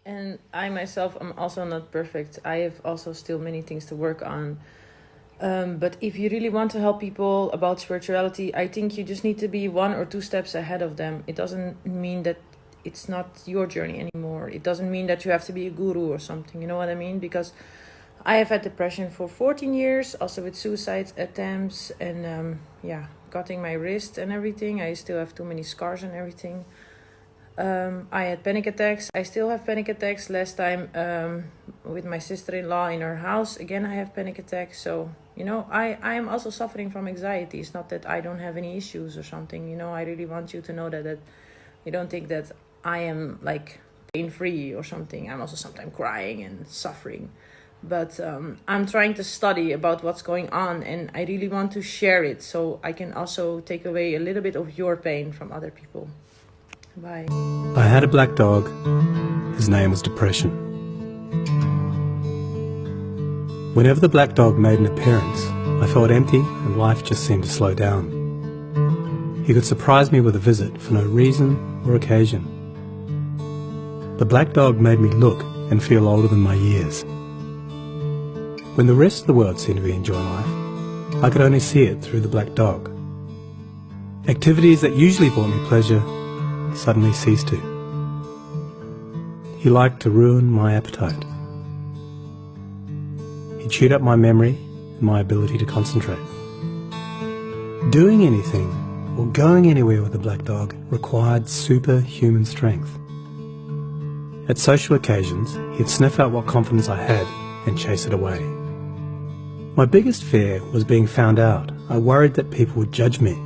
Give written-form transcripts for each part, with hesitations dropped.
And I myself am also not perfect. I have also still many things to work on. But if you really want to help people about spirituality, I think you just need to be 1 or 2 steps ahead of them. It doesn't mean that it's not your journey anymore. It doesn't mean that you have to be a guru or something. You know what I mean? Because I have had depression for 14 years, also with suicide attempts and cutting my wrist and everything. I still have too many scars and everything. I had panic attacks. I still have panic attacks. Last time with my sister-in-law in her house, again I have panic attacks. So, I am also suffering from anxiety. It's not that I don't have any issues or something. I really want you to know that you don't think that I am like pain-free or something. I'm also sometimes crying and suffering. But I'm trying to study about what's going on, and I really want to share it so I can also take away a little bit of your pain from other people. Bye. I had a black dog. His name was Depression. Whenever the black dog made an appearance, I felt empty and life just seemed to slow down. He could surprise me with a visit for no reason or occasion. The black dog made me look and feel older than my years. When the rest of the world seemed to be enjoying life, I could only see it through the black dog. Activities that usually brought me pleasure suddenly ceased to. He liked to ruin my appetite. He chewed up my memory and my ability to concentrate. Doing anything or going anywhere with the black dog required superhuman strength. At social occasions, he'd sniff out what confidence I had and chase it away. My biggest fear was being found out. I worried that people would judge me.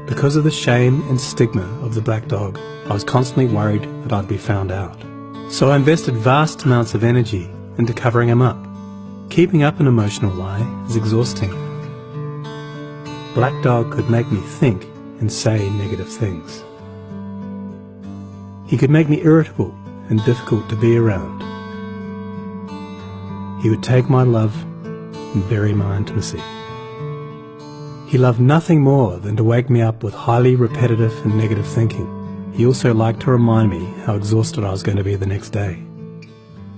Because of the shame and stigma of the black dog, I was constantly worried that I'd be found out. So I invested vast amounts of energy into covering him up. Keeping up an emotional lie is exhausting. Black dog could make me think and say negative things. He could make me irritable and difficult to be around. He would take my love and bury my intimacy. He loved nothing more than to wake me up with highly repetitive and negative thinking. He also liked to remind me how exhausted I was going to be the next day.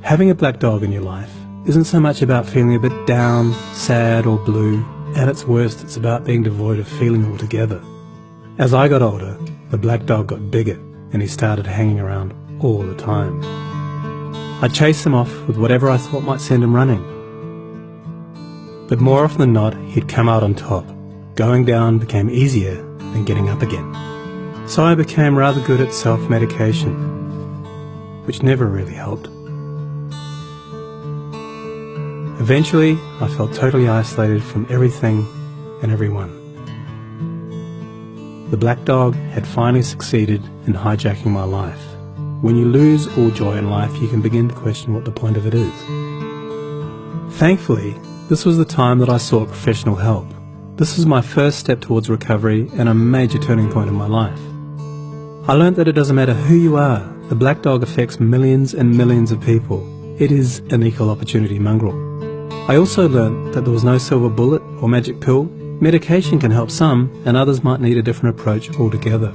Having a black dog in your life isn't so much about feeling a bit down, sad or blue. At its worst, it's about being devoid of feeling altogether. As I got older, the black dog got bigger and he started hanging around all the time. I'd chase him off with whatever I thought might send him running. But more often than not, he'd come out on top. Going down became easier than getting up again. So I became rather good at self-medication, which never really helped. Eventually, I felt totally isolated from everything and everyone. The black dog had finally succeeded in hijacking my life. When you lose all joy in life, you can begin to question what the point of it is. Thankfully, this was the time that I sought professional help. This was my first step towards recovery and a major turning point in my life. I learned that it doesn't matter who you are, the black dog affects millions and millions of people. It is an equal opportunity mongrel. I also learned that there was no silver bullet or magic pill. Medication can help some, and others might need a different approach altogether.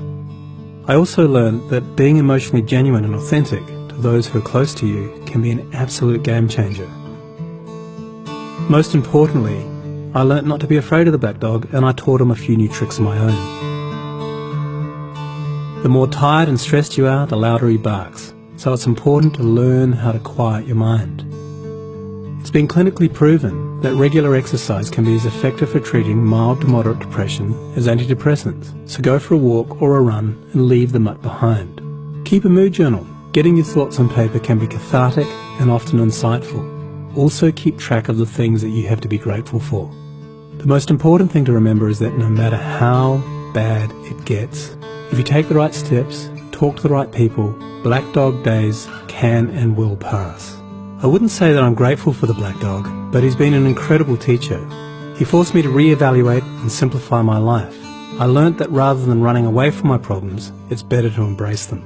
I also learned that being emotionally genuine and authentic to those who are close to you can be an absolute game changer. Most importantly, I learnt not to be afraid of the black dog, and I taught him a few new tricks of my own. The more tired and stressed you are, the louder he barks, so it's important to learn how to quiet your mind. It's been clinically proven that regular exercise can be as effective for treating mild to moderate depression as antidepressants, so go for a walk or a run and leave the mutt behind. Keep a mood journal. Getting your thoughts on paper can be cathartic and often insightful. Also keep track of the things that you have to be grateful for. The most important thing to remember is that no matter how bad it gets, if you take the right steps, talk to the right people, black dog days can and will pass. I wouldn't say that I'm grateful for the black dog, but he's been an incredible teacher. He forced me to reevaluate and simplify my life. I learnt that rather than running away from my problems, it's better to embrace them.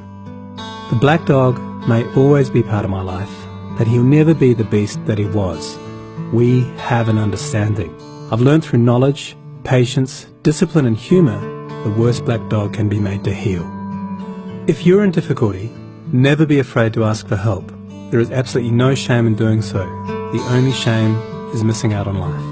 The black dog may always be part of my life, but he'll never be the beast that he was. We have an understanding. I've learned through knowledge, patience, discipline and humour, the worst black dog can be made to heal. If you're in difficulty, never be afraid to ask for help. There is absolutely no shame in doing so. The only shame is missing out on life.